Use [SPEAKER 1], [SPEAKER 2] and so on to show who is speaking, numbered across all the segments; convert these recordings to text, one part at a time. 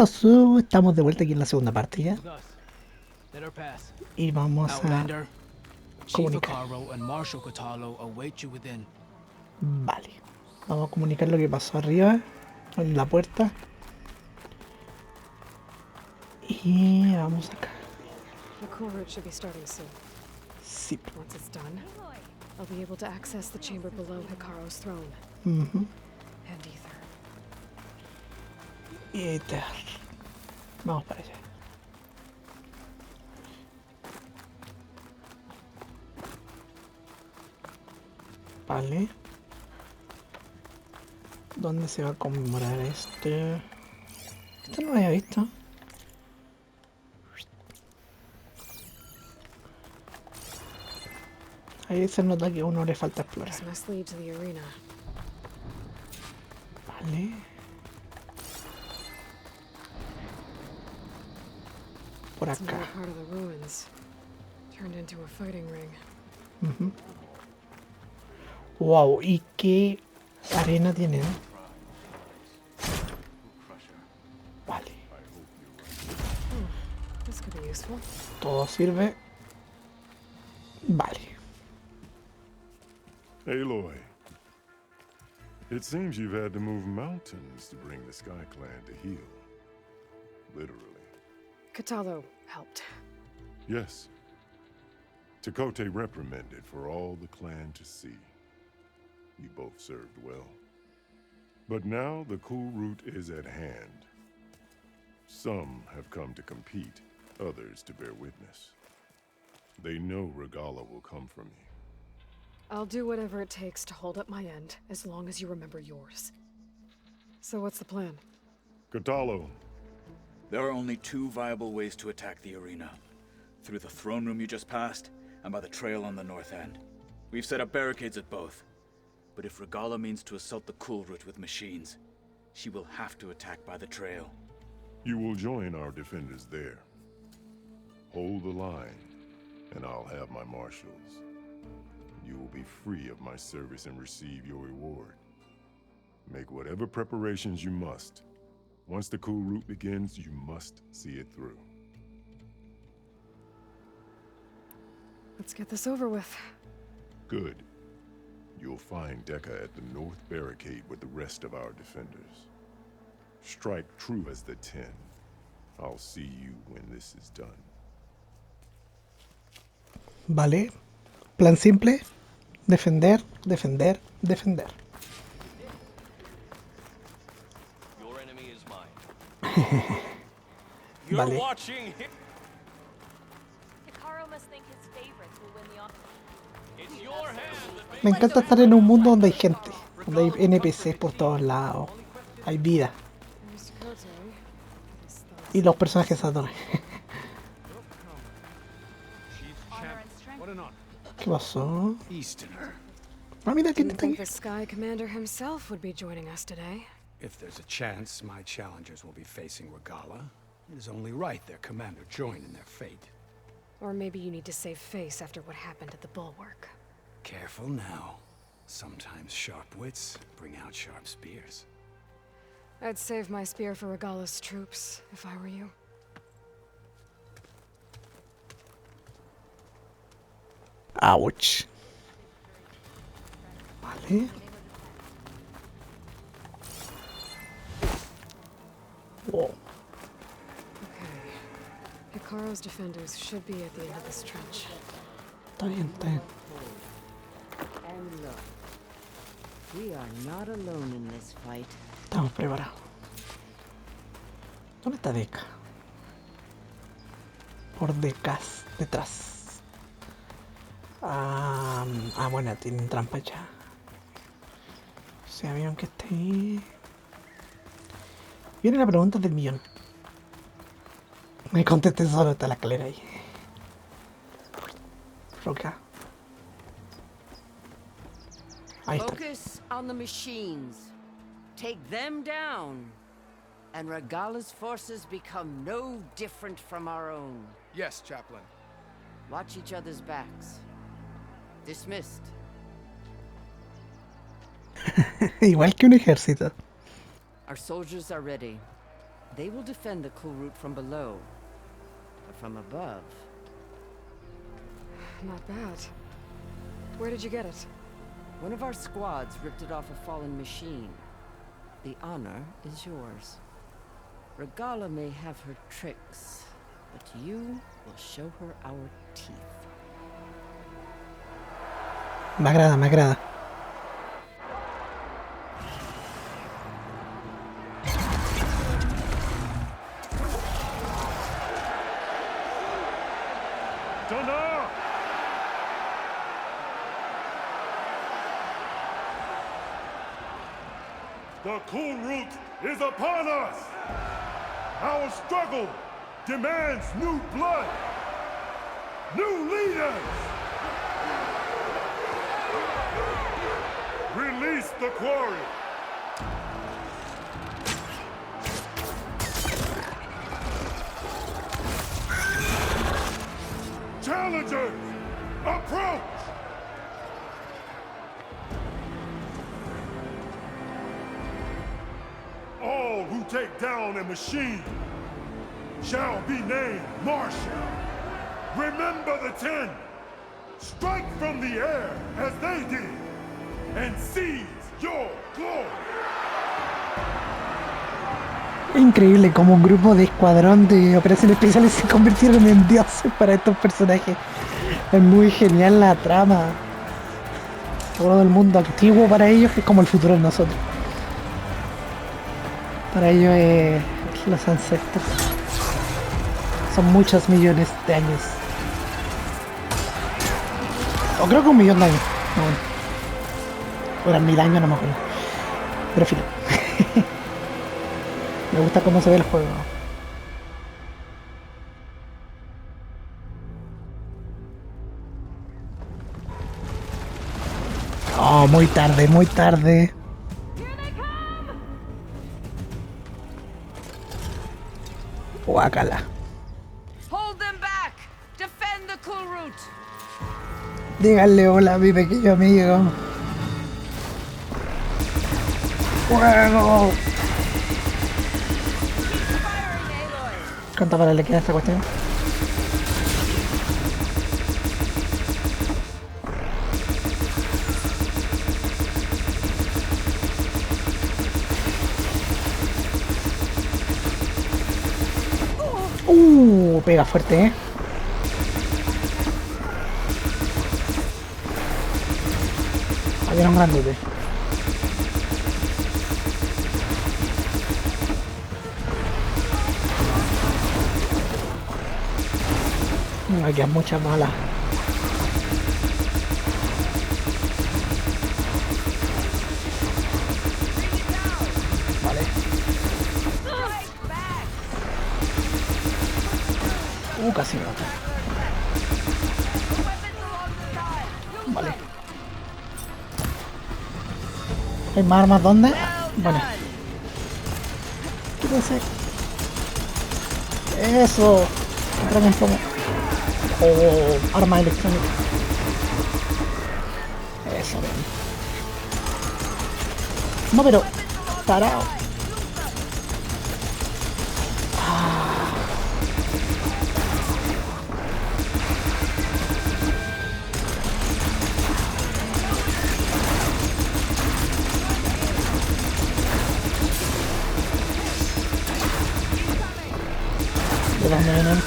[SPEAKER 1] pasó? Estamos de vuelta aquí en la segunda parte ya. Y vamos a comunicar. Vale. Vamos a comunicar lo que pasó arriba, en la puerta. Y vamos acá.
[SPEAKER 2] The cool route should be starting soon.
[SPEAKER 1] Sí.
[SPEAKER 2] Once it's done, I'll be able to access the chamber below Hikaru's throne. And Éter.
[SPEAKER 1] Éter. Vamos para allá. Vale. ¿Dónde se va a conmemorar este? Esto no lo había visto. Ahí se nota que a uno le falta explorar.
[SPEAKER 2] This must lead to the arena.
[SPEAKER 1] Vale. Por
[SPEAKER 2] It's
[SPEAKER 1] acá.
[SPEAKER 2] another part of the ruins, turned into a fighting ring.
[SPEAKER 1] Wow, ¿y qué arena tienen? Vale.
[SPEAKER 2] This could be useful.
[SPEAKER 1] Todo sirve. Vale.
[SPEAKER 3] Aloy, it seems you've had to move mountains to bring the Sky Clan to heal. Literally.
[SPEAKER 2] Katalo helped.
[SPEAKER 3] Yes. Takote reprimanded for all the clan to see. You both served well. But now the cool route is at hand. Some have come to compete, others to bear witness. They know Regala will come from me.
[SPEAKER 2] I'll do whatever it takes to hold up my end, as long as you remember yours. So what's the plan?
[SPEAKER 3] Katalo.
[SPEAKER 4] There are only two viable ways to attack the arena. Through the throne room you just passed, and by the trail on the north end. We've set up barricades at both. But if Regala means to assault the cool route with machines, she will have to attack by the trail.
[SPEAKER 3] You will join our defenders there. Hold the line, and I'll have my marshals. You will be free of my service and receive your reward. Make whatever preparations you must. Once the cool route begins, you must see it through.
[SPEAKER 2] Let's get this over with.
[SPEAKER 3] Good. You'll find Dekka at the north barricade with the rest of our defenders. Strike true as the 10. I'll see you when this is done.
[SPEAKER 1] Vale. Plan simple. Defender, defender, defender.
[SPEAKER 5] Your enemy is mine.
[SPEAKER 1] Vale.
[SPEAKER 5] Watching.
[SPEAKER 6] Hikaru must think his favorites will win the honor.
[SPEAKER 5] It's your hand.
[SPEAKER 1] Me encanta estar en un mundo donde hay gente, donde hay NPCs por todos lados, hay vida
[SPEAKER 2] There's Takote. His thoughts.
[SPEAKER 1] y los personajes se adoran. ¿Qué pasó? Ah, mira quién
[SPEAKER 2] Didn't
[SPEAKER 1] está
[SPEAKER 2] think
[SPEAKER 1] aquí.
[SPEAKER 2] the Sky Commander himself would be joining us today.
[SPEAKER 7] If there's a chance my challengers will be facing Regala, it is only right their commander join in their fate.
[SPEAKER 2] Or maybe you need to save face after what happened at the bulwark.
[SPEAKER 7] Careful now. Sometimes sharp wits bring out sharp spears.
[SPEAKER 2] I'd save my spear for Regala's troops, if I were you.
[SPEAKER 1] Ouch. Vale. Wow.
[SPEAKER 2] Okay. Hikaru's defenders should be at the end of this trench.
[SPEAKER 1] Está bien, está bien.
[SPEAKER 8] And look, we are not alone in this fight.
[SPEAKER 1] Estamos preparados. ¿Dónde está Dekka? Por detrás. Bueno, tienen trampa ya. Se vieron que está ahí. Viene la pregunta del millón. Me contesté solo, está la escalera ahí. Roca. Ahí está.
[SPEAKER 8] Focus on the machines. Take them down. And Regala's forces become no different from our own.
[SPEAKER 9] Yes, Chaplain.
[SPEAKER 8] Watch each other's backs. Dismissed.
[SPEAKER 1] Igual que un ejército.
[SPEAKER 8] Our soldiers are ready. They will defend the cool route from below. But from above...
[SPEAKER 2] Not bad. Where did you get it?
[SPEAKER 8] One of our squads ripped it off a fallen machine. The honor is yours. Regala may have her tricks, but you will show her our teeth.
[SPEAKER 1] Me agrada, me agrada.
[SPEAKER 3] The cool route is upon us! Our struggle demands new blood! New leaders! Release the quarry! Challengers, approach! All who take down a machine shall be named Marshal. Remember the 10. Strike from the air as they did and seize your glory.
[SPEAKER 1] Increíble como un grupo de escuadrón de operaciones especiales se convirtieron en dioses para estos personajes. Es muy genial la trama. Todo el mundo antiguo para ellos es como el futuro de nosotros. Para ellos es los ancestros. Son muchos millones de años. O creo que 1.000.000 de años. No, bueno. O eran 1000 años, no me acuerdo. Pero filo. Me gusta cómo se ve el juego. Oh, muy tarde, muy tarde. Guácala.
[SPEAKER 8] Hold them back! Defend the cool route!
[SPEAKER 1] Díganle hola a mi pequeño amigo. ¡Fuego! ¿Cuánta para le queda a esta cuestión? Pega fuerte, ¿eh? Había un grandote. Aquí hay muchas balas. Vale. Casi no. Vale. ¿Hay más armas dónde? Bueno. ¿Qué puede ser? Eso. Entramos como... Oh, arma electrónica. Eso, ven. No, pero... Tarao. ¿Dónde vienen?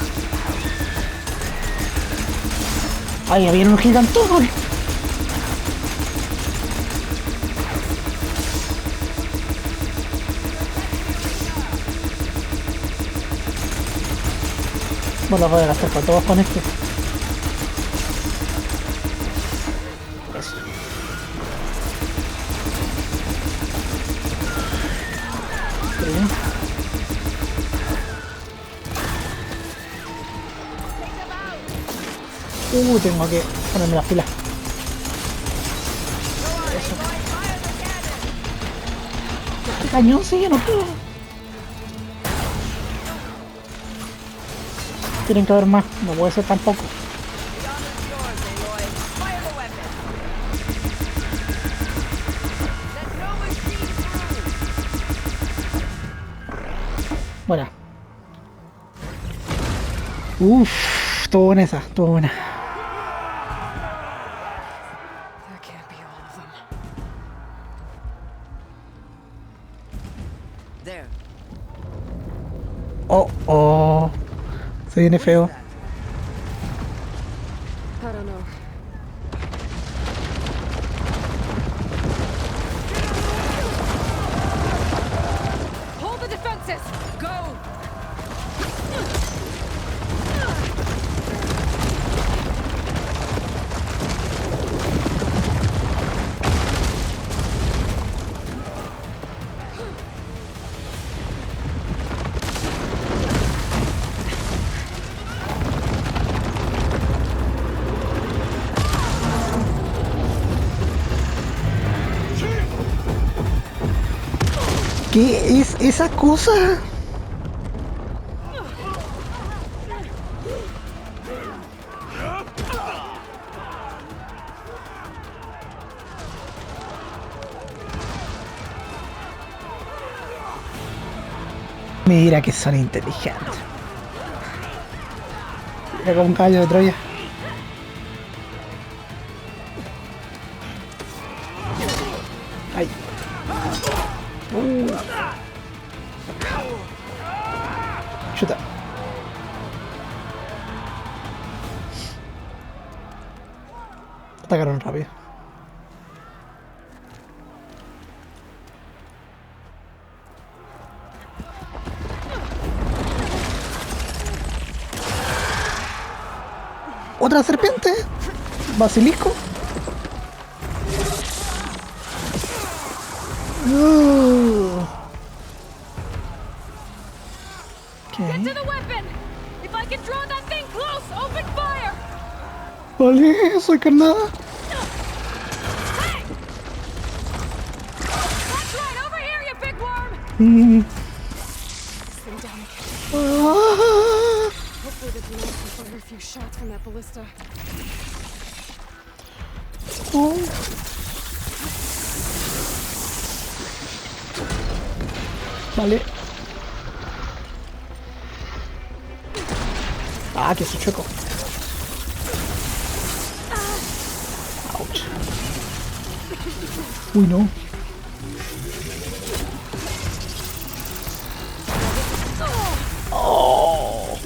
[SPEAKER 1] ¡Ay, había un gigantón! Bueno, voy a gastar para todos con esto. Eso. Bien. Tengo que ponerme las pilas. Eso. ¿Qué cañón sigue? No puedo. Tienen que haber más, no puede ser tampoco. Buena. Uff, estuvo buena esa, estuvo buena.
[SPEAKER 2] That can't be all of them.
[SPEAKER 8] There.
[SPEAKER 1] Oh, oh. Se viene feo.
[SPEAKER 2] I don't know. Hold the defenses!
[SPEAKER 8] Go!
[SPEAKER 1] ¿Qué es esa cosa? Mira que son inteligentes. Mira como un caballo de Troya. Ay. Chuta. Atacaron rápido. Otra serpiente. Basilisco.
[SPEAKER 6] Get to the weapon! If I can draw that thing close, open fire!
[SPEAKER 1] Vale, soy carnada.
[SPEAKER 6] That's right, over here, you big worm!
[SPEAKER 2] Sit down again.
[SPEAKER 1] Ah.
[SPEAKER 2] Hopefully the drone can fire a few shots from that ballista.
[SPEAKER 1] Oh. Vale. Ah, que se chueco. Ouch. Uy, no. Oh.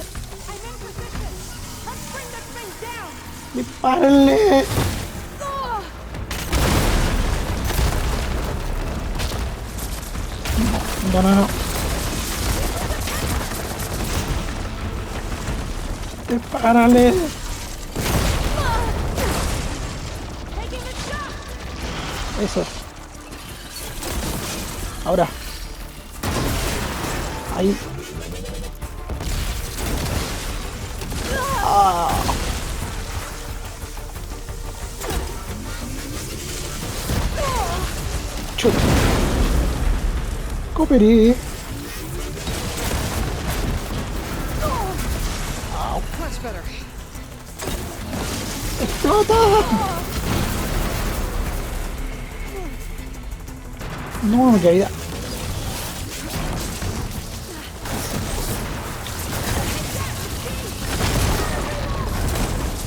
[SPEAKER 1] Dispárale. No, no, no. Dispárale. Eso. Ahora. Ahí. Ah. Chuta. Cooperé.
[SPEAKER 2] Much better.
[SPEAKER 1] ¡Explota! No, me caída.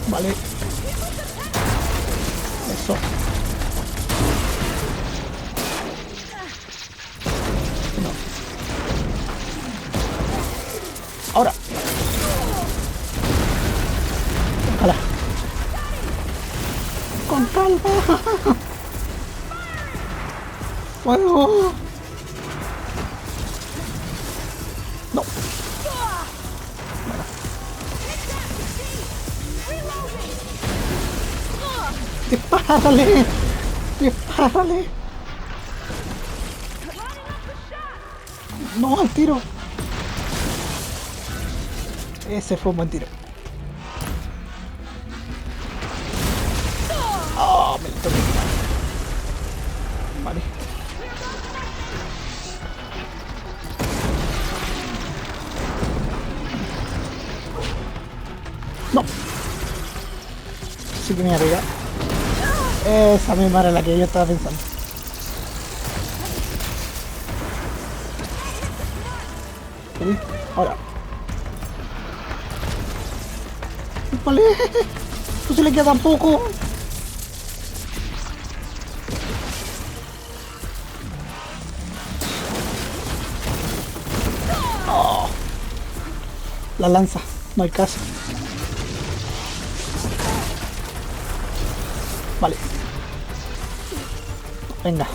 [SPEAKER 1] Vale. Eso. No. Ahora. Ojalá. Con calma. Fuego. No. Dispárale. Dispárale. No, al tiro. Ese fue un buen tiro. Oh, me lo tengo que quitar. Vale. No. Sí que me iba a pegar. Esa misma era la que yo estaba pensando. ¿Sí? Ahora. Vale. No se le queda tampoco. Oh. La lanza. No hay caso. Vale. Venga.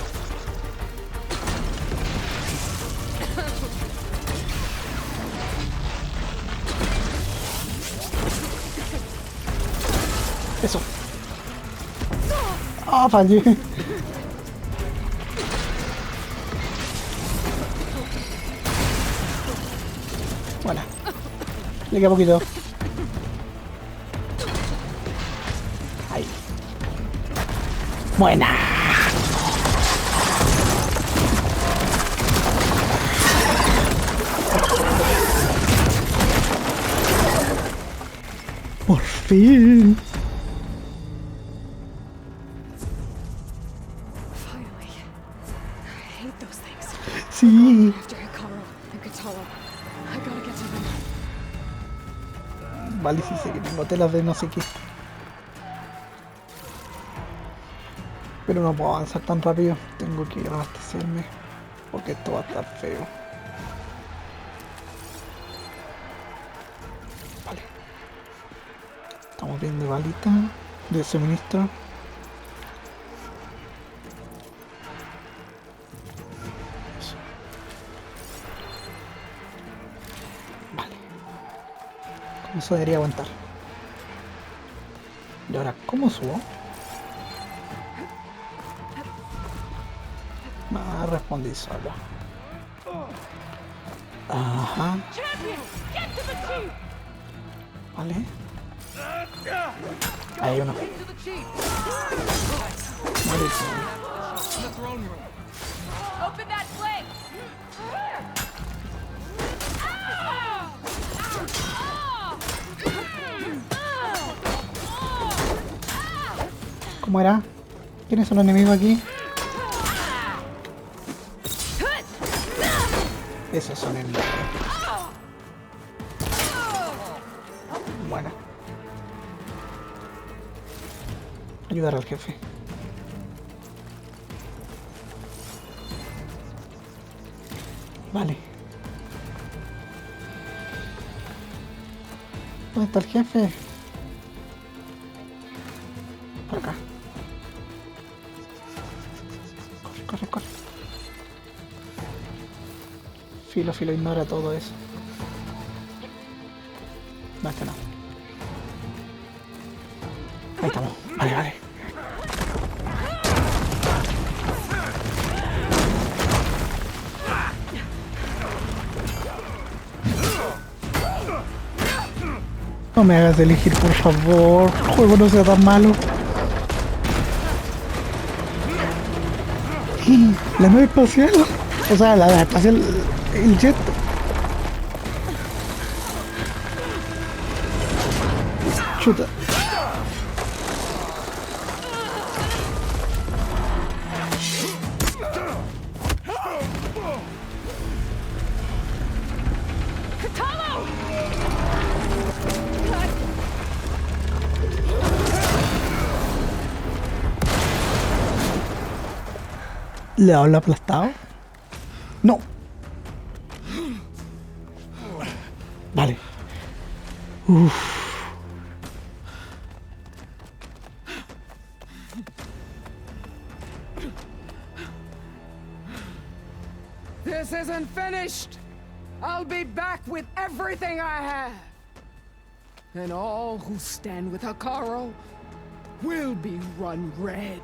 [SPEAKER 1] Eso. Ah, fallé. Bueno. Le queda poquito. Ahí. Buena. Por fin.
[SPEAKER 2] Finally. I hate those things.
[SPEAKER 1] Sí.
[SPEAKER 2] After Hikaru and Katara, I gotta get to them.
[SPEAKER 1] Vale, sí sé que tengo telas de no sé qué. Pero no puedo avanzar tan rápido. Tengo que abastecerme. Porque esto va a estar feo. Vale. Estamos bien de balita. De suministro. Eso. Vale. Con eso debería aguantar. Y ahora, ¿cómo subo? Ah, respondí solo. Ajá. Vale. Ahí hay uno. Buenísimo.
[SPEAKER 6] Open that flame!
[SPEAKER 1] ¿Cómo era? ¿Quiénes son los enemigos aquí? Esos son enemigos. Bueno. Ayudar al jefe. Vale. ¿Dónde está el jefe? Por acá. Corre, corre, corre. Filo, filo, ignora todo eso. No, este no. Ahí estamos. Vale, vale. No me hagas elegir, por favor. El juego no sea tan malo. La nave espacial. O sea, la nave espacial. El jet. Chuta. ¿Le hablo aplastado? No. Vale. Uf.
[SPEAKER 9] This isn't finished. I'll be back with everything I have. And all who stand with Hikaru will be run red.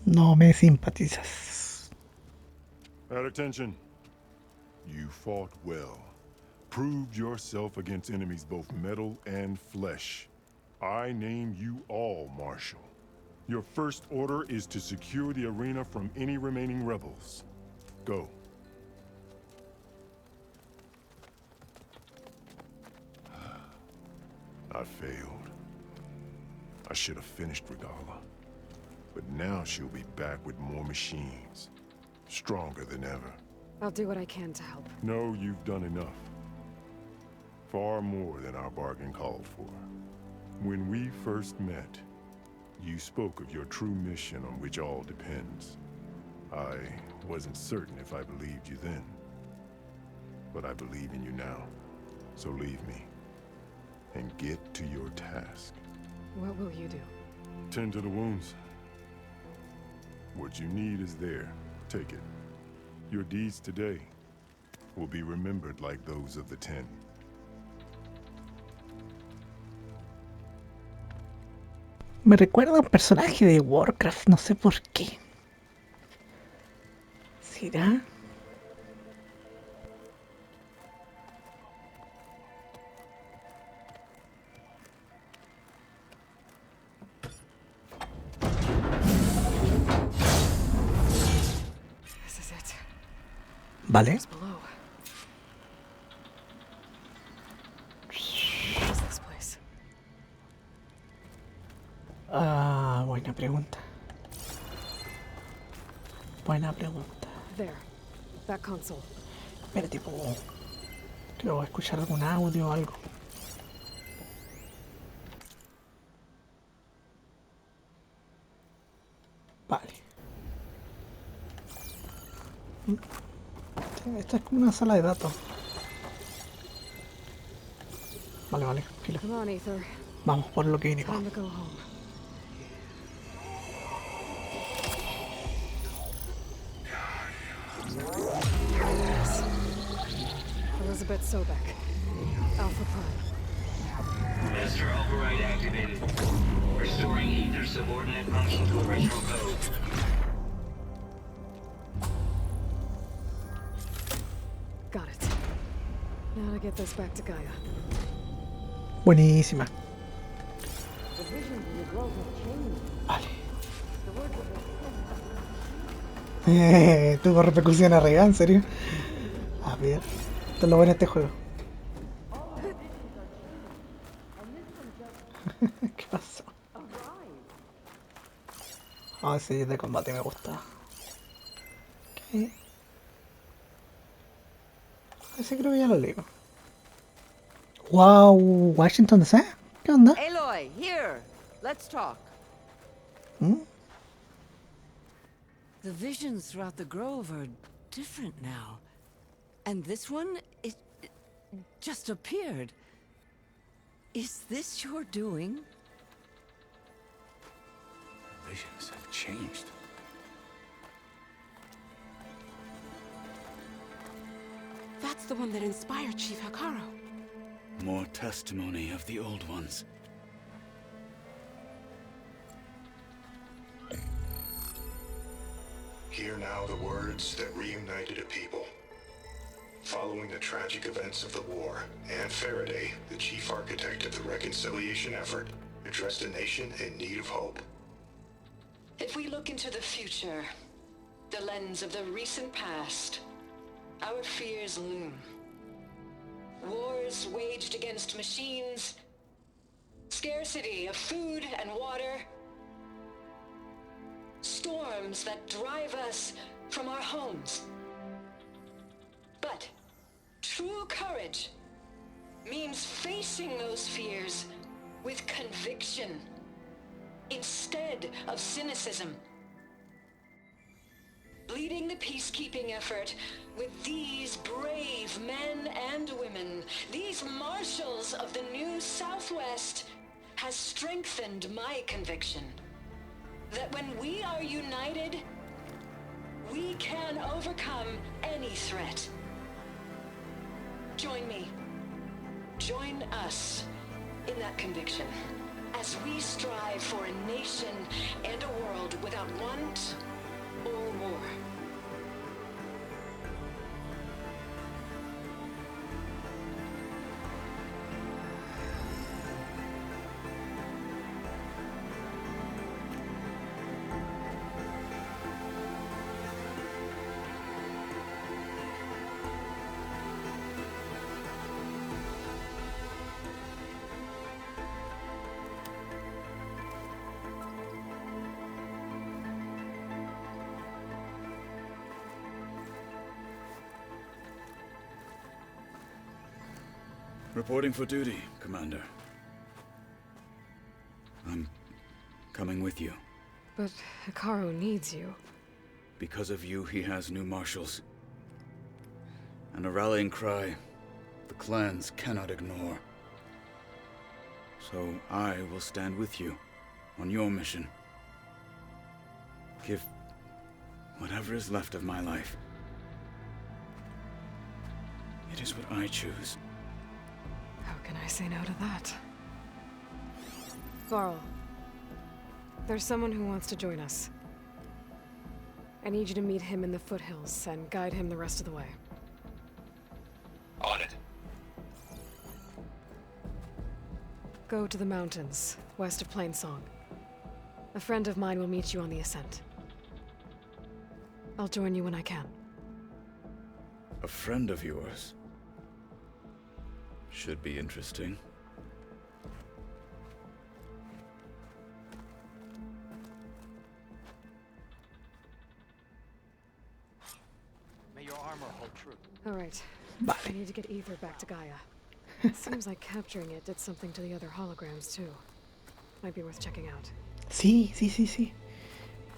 [SPEAKER 1] No me simpatizas.
[SPEAKER 3] At attention. You fought well. Proved yourself against enemies both metal and flesh. I name you all Marshal. Your first order is to secure the arena from any remaining rebels. Go. I failed. I should have finished Regala. But now she'll be back with more machines. Stronger than ever.
[SPEAKER 2] I'll do what I can to help.
[SPEAKER 3] No, you've done enough. Far more than our bargain called for. When we first met, you spoke of your true mission on which all depends. I wasn't certain if I believed you then. But I believe in you now. So leave me. And get to your task.
[SPEAKER 2] What will you do?
[SPEAKER 3] Tend to the wounds. What you need is there. Take it. Your deeds today will be remembered like those of the 10.
[SPEAKER 1] Me recuerda a un personaje de Warcraft, no sé por qué. ¿Será?
[SPEAKER 2] This is it.
[SPEAKER 1] Vale.
[SPEAKER 2] What's below? What is this place?
[SPEAKER 1] Ah, buena pregunta. Buena pregunta.
[SPEAKER 2] There. That console.
[SPEAKER 1] Pero tipo... Quiero escuchar algún audio o algo. Vale. Esta es como una sala de datos. Vale, vale. Filo.
[SPEAKER 2] Come on, Éter.
[SPEAKER 1] Vamos por lo que viene.
[SPEAKER 2] Time to go home. Elizabeth Sobek. Alpha Prime.
[SPEAKER 10] Master override activated. Restoring Éter's subordinate function to original code.
[SPEAKER 2] Got it. Now to get this back to Gaia.
[SPEAKER 1] Buenísima.
[SPEAKER 8] The visions in the grove have changed.
[SPEAKER 1] Vale.
[SPEAKER 8] The words of the
[SPEAKER 1] Tuvo repercusión arriba, ¿en serio? A ver. Esto es lo bueno de este juego. ¿Qué pasó? Ah, ese de combate me gusta. Ok. Ese creo que ya lo leo. Wow, Washington DC. ¿Qué onda?
[SPEAKER 8] Aloy, here. Let's talk.
[SPEAKER 1] ¿Mm?
[SPEAKER 8] The visions throughout the grove are different now. And this one, it just appeared. Is this your doing?
[SPEAKER 7] Visions have changed.
[SPEAKER 6] That's the one that inspired Chief Hakaro.
[SPEAKER 4] More testimony of the old ones.
[SPEAKER 11] Hear now the words that reunited a people. Following the tragic events of the war, Anne Faraday, the chief architect of the reconciliation effort, addressed a nation in need of hope.
[SPEAKER 12] If we look into the future, the lens of the recent past, our fears loom. Wars waged against machines, scarcity of food and water, storms that drive us from our homes. But true courage means facing those fears with conviction instead of cynicism. Leading the peacekeeping effort with these brave men and women, these marshals of the new Southwest, has strengthened my conviction that when we are united, we can overcome any threat. Join me. Join us in that conviction as we strive for a nation and a world without want or war.
[SPEAKER 4] Reporting for duty, Commander. I'm coming with you.
[SPEAKER 2] But Hikaru needs you.
[SPEAKER 4] Because of you, he has new marshals. And a rallying cry the clans cannot ignore. So I will stand with you on your mission. Give whatever is left of my life. It is what I choose.
[SPEAKER 2] How can I say no to that? Varl, there's someone who wants to join us. I need you to meet him in the foothills and guide him the rest of the way.
[SPEAKER 10] On it.
[SPEAKER 2] Go to the mountains, west of Plainsong. A friend of mine will meet you on the ascent. I'll join you when I can.
[SPEAKER 4] A friend of yours? Should be interesting.
[SPEAKER 5] May your armor hold true.
[SPEAKER 2] All right. I need to get Éter back to Gaia. Seems like capturing it did something to the other holograms too. Might be worth checking out.
[SPEAKER 1] Sí, sí, sí, sí.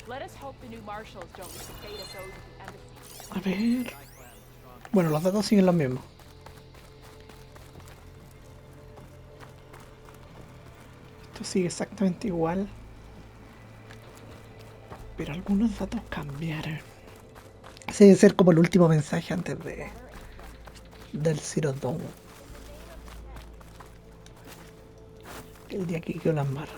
[SPEAKER 6] Let us hope the new marshals don't miss the fate of those at the embassy.
[SPEAKER 1] A ver. Bueno, los datos siguen los mismos. Esto sigue exactamente igual. Pero algunos datos cambiaron. Ese debe ser como el último mensaje antes del Zero Dawn. El día que quedó las marras.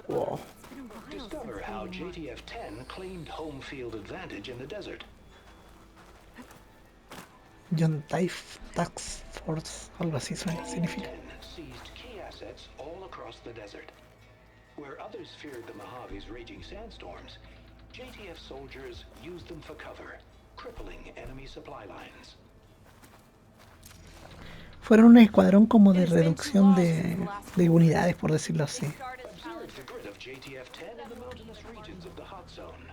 [SPEAKER 1] Wow.
[SPEAKER 10] Discover how JTF-10 claimed home field advantage in the desert.
[SPEAKER 1] John Task Force, algo así significa.
[SPEAKER 10] Seized key assets all across the desert. Where others feared the Mojave's raging sandstorms, JTF soldiers used them for cover, crippling enemy supply lines.
[SPEAKER 1] Fueron un escuadrón como de reducción de unidades, por decirlo así.
[SPEAKER 10] Observe the grid of JTF-10 in the mountainous regions of the hot zone.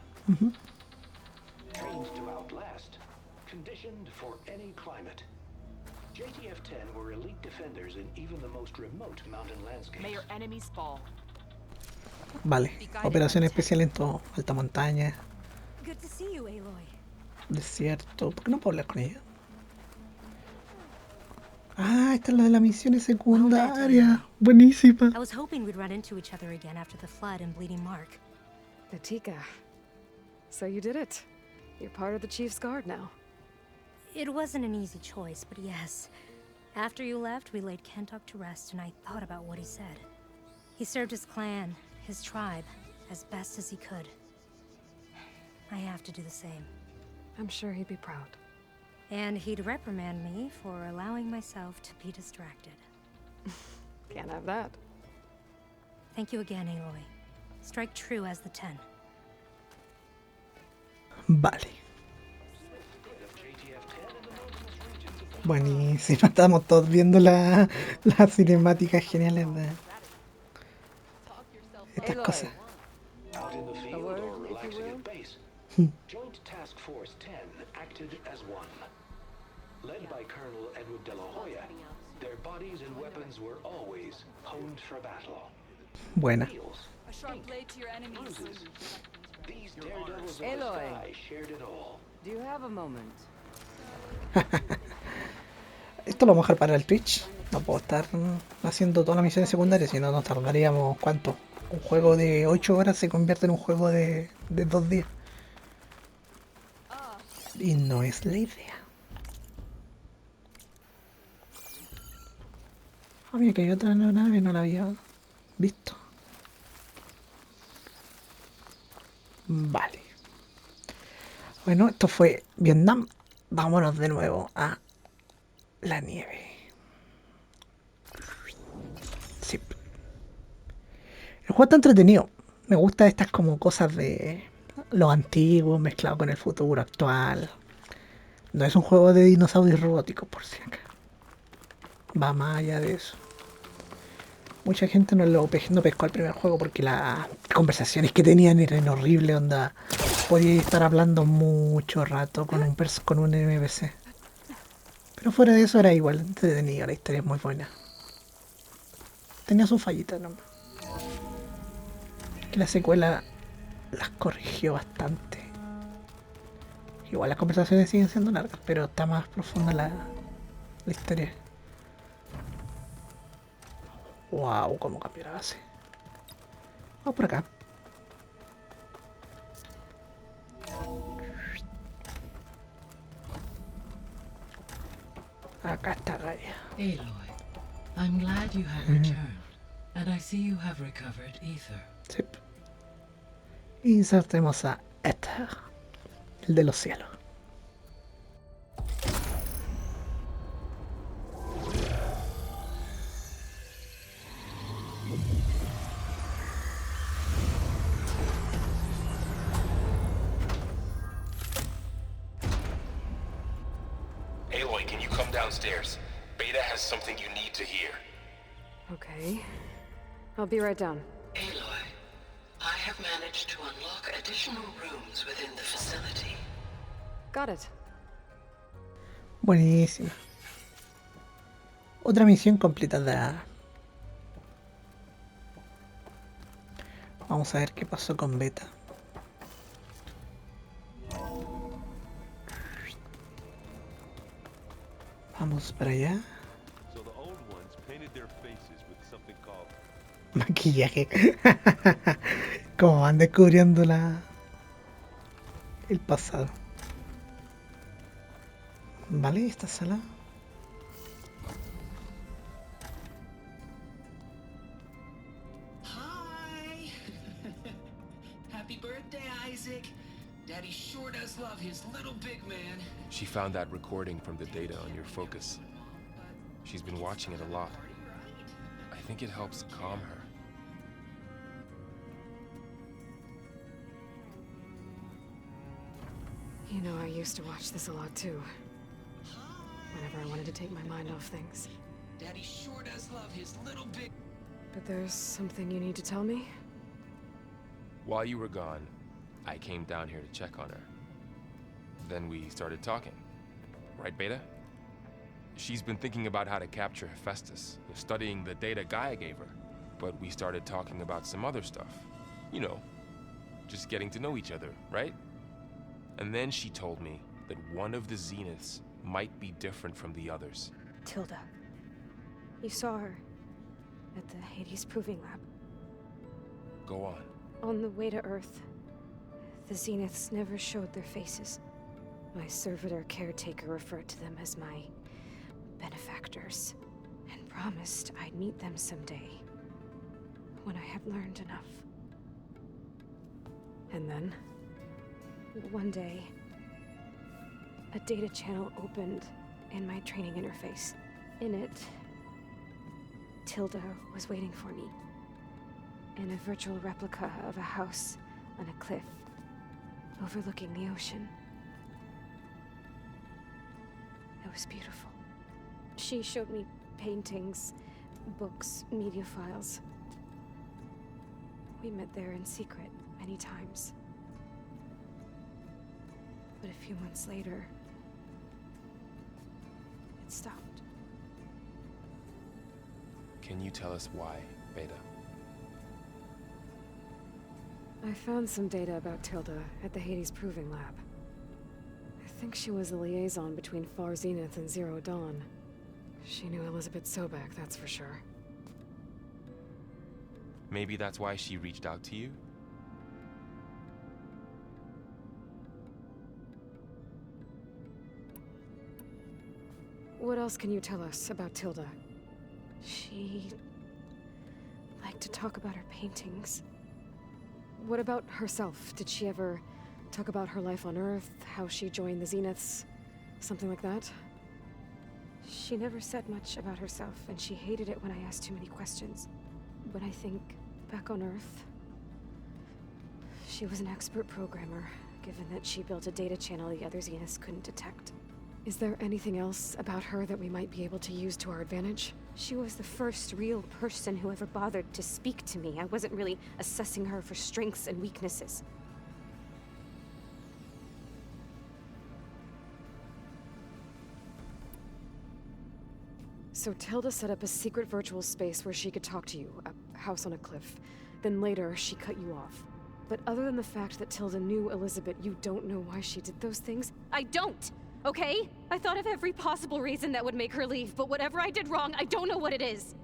[SPEAKER 10] Trained to outlast, conditioned for any climate. JTF-10 were elite defenders in even the most remote mountain landscapes.
[SPEAKER 6] May your enemies fall.
[SPEAKER 1] Vale, operación especial en todo, alta montaña,
[SPEAKER 6] Good to see you, Aloy.
[SPEAKER 1] desierto. ¿Por qué no puedo hablar con ella? Ah, esta es la de las misiones secundarias. Buenísima.
[SPEAKER 13] I was hoping we'd run into each other again after the flood in Bleeding Mark.
[SPEAKER 2] Atika. So you did it. You're part of the Chief's Guard now.
[SPEAKER 13] It wasn't an easy choice, but yes. After you left, we laid Kentuck to rest, and I thought about what he said. He served his clan, his tribe, as best as he could. I have to do the same.
[SPEAKER 2] I'm sure he'd be proud.
[SPEAKER 13] And he'd reprimand me for allowing myself to be distracted.
[SPEAKER 2] Can't have that.
[SPEAKER 13] Thank you again, Aloy. Strike true as the 10.
[SPEAKER 1] Vale. Buenísima, estamos todos viendo las cinemáticas geniales de estas cosas.
[SPEAKER 10] Out in the field or relaxing at base, Joint Task Force 10 acted as one. Led by Colonel Edward de la Hoya, their bodies and weapons were always honed for battle.
[SPEAKER 1] Buena.
[SPEAKER 6] A sharp blade to your enemies.
[SPEAKER 10] These daredevils of the
[SPEAKER 9] Aloy.
[SPEAKER 10] sky shared it all.
[SPEAKER 9] Do you have a moment?
[SPEAKER 1] Esto lo vamos a dejar para el Twitch. No puedo estar haciendo todas las misiones secundarias, si no nos tardaríamos, ¿cuánto? Un juego de 8 horas se convierte en un juego de 2 días. Y no es la idea. Ah, mira que hay otra nave, no la había visto. Vale. Bueno, esto fue Vietnam. Vámonos de nuevo a la nieve. Sí. El juego está entretenido. Me gusta estas como cosas de lo antiguo mezclado con el futuro actual. No es un juego de dinosaurios robóticos, por si acá. Va más allá de eso. Mucha gente no pescó el primer juego porque las conversaciones que tenían eran horribles, onda. podía estar hablando mucho rato con con un NPC. Pero fuera de eso era igual entretenido, la historia es muy buena. Tenía su fallita nomás. Que la secuela las corrigió bastante. Igual las conversaciones siguen siendo largas, pero está más profunda la historia. Wow, cómo cambió la base. Vamos por acá. Acá está Gaia.
[SPEAKER 14] Aloy, I'm glad you have returned, and I see you have recovered Éter.
[SPEAKER 1] Sí. Y insertemos a Éter, el de los cielos.
[SPEAKER 15] Aloy, can you come downstairs? Beta has something you need to hear.
[SPEAKER 2] Okay. I'll be right down.
[SPEAKER 14] Aloy, I have managed to unlock additional rooms within the facility.
[SPEAKER 2] Got it.
[SPEAKER 1] Buenísima. Otra misión completada. Vamos a ver qué pasó con Beta. Vamos para allá. Maquillaje. Como van descubriendo el pasado. Vale, esta sala.
[SPEAKER 16] Hi. Happy birthday, Isaac. Daddy sure does love his little big man.
[SPEAKER 15] She found that recording from the data on your focus. She's been watching it a lot. I think it helps calm her.
[SPEAKER 2] You know, I used to watch this a lot too. Whenever I wanted to take my mind off things.
[SPEAKER 16] Daddy sure does love his little big...
[SPEAKER 2] But there's something you need to tell me?
[SPEAKER 15] While you were gone, I came down here to check on her. Then we started talking. Right, Beta? She's been thinking about how to capture Hephaestus, studying the data Gaia gave her. But we started talking about some other stuff. You know, just getting to know each other, right? And then she told me that one of the Zeniths might be different from the others.
[SPEAKER 2] Tilda. You saw her at the Hades Proving Lab.
[SPEAKER 15] Go on.
[SPEAKER 2] On the way to Earth, the Zeniths never showed their faces. My servitor caretaker referred to them as my benefactors, and promised I'd meet them someday, when I had learned enough. And then, one day, a data channel opened in my training interface. In it, Tilda was waiting for me, in a virtual replica of a house on a cliff, overlooking the ocean. It was beautiful. She showed me paintings, books, media files. We met there in secret many times. But a few months later, it stopped.
[SPEAKER 15] Can you tell us why, Beta?
[SPEAKER 2] I found some data about Tilda at the Hades Proving Lab. I think she was a liaison between Far Zenith and Zero Dawn. She knew Elizabeth Sobek, that's for sure.
[SPEAKER 15] Maybe that's why she reached out to you?
[SPEAKER 2] What else can you tell us about Tilda? She liked to talk about her paintings. What about herself? Did she ever talk about her life on Earth, how she joined the Zeniths, something like that? She never said much about herself, and she hated it when I asked too many questions. But I think, back on Earth, she was an expert programmer, given that she built a data channel the other Zeniths couldn't detect. Is there anything else about her that we might be able to use to our advantage? She was the first real person who ever bothered to speak to me. I wasn't really assessing her for strengths and weaknesses. So Tilda set up a secret virtual space where she could talk to you, a house on a cliff. Then later, she cut you off. But other than the fact that Tilda knew Elizabeth, you don't know why she did those things?
[SPEAKER 6] I don't, okay? I thought of every possible reason that would make her leave, but whatever I did wrong, I don't know what it is.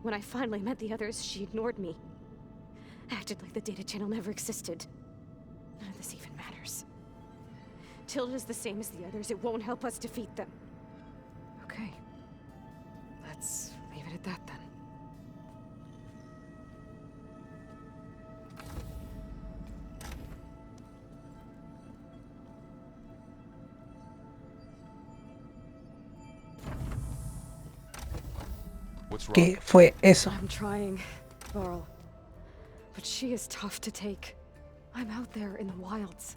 [SPEAKER 6] When I finally met the others, she ignored me. Acted like the data channel never existed. None of this even matters. Tilda's the same as the others. It won't help us defeat them.
[SPEAKER 2] Okay. Let's leave it at that then.
[SPEAKER 1] ¿Qué fue eso?
[SPEAKER 2] I'm trying, Varl. But she is tough to take. I'm out there in the wilds,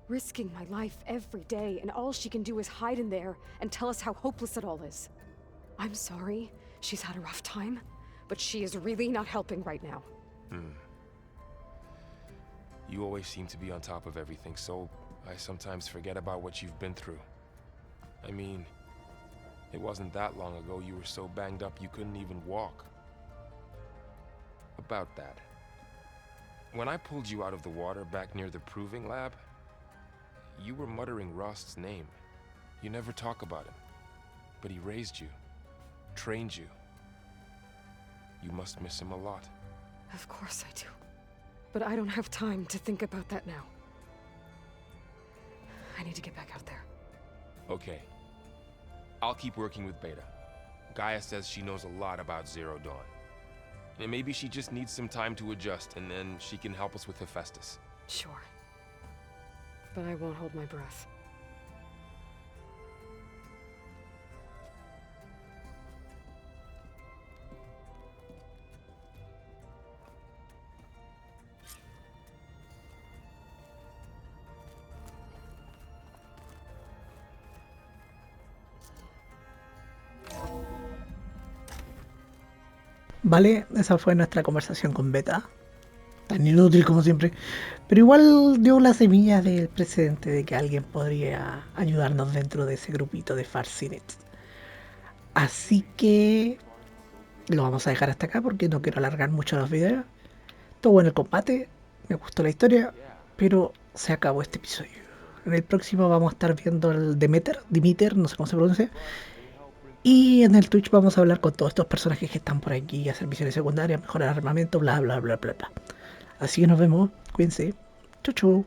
[SPEAKER 2] risking my life every day, and all she can do is hide in there and tell us how hopeless it all is. I'm sorry, she's had a rough time, but she is really not helping right now.
[SPEAKER 15] You always seem to be on top of everything, so I sometimes forget about what you've been through. I mean, it wasn't that long ago you were so banged up you couldn't even walk. About that. When I pulled you out of the water back near the proving lab, you were muttering Rost's name. You never talk about him. But he raised you, trained you. You must miss him a lot.
[SPEAKER 2] Of course I do. But I don't have time to think about that now. I need to get back out there.
[SPEAKER 15] Okay. I'll keep working with Beta. Gaia says she knows a lot about Zero Dawn. And maybe she just needs some time to adjust, and then she can help us with Hephaestus.
[SPEAKER 2] Sure. But I won't hold my breath.
[SPEAKER 1] Vale, esa fue nuestra conversación con Beta. Tan inútil como siempre. Pero igual dio la semilla del precedente de que alguien podría ayudarnos dentro de ese grupito de Farcinets. Así que lo vamos a dejar hasta acá porque no quiero alargar mucho los videos. Todo bueno el combate, me gustó la historia, pero se acabó este episodio. En el próximo vamos a estar viendo el Demeter, no sé cómo se pronuncia. Y en el Twitch vamos a hablar con todos estos personajes que están por aquí, hacer misiones secundarias, mejorar armamento, bla bla bla bla bla. Así que nos vemos, cuídense, chau chau.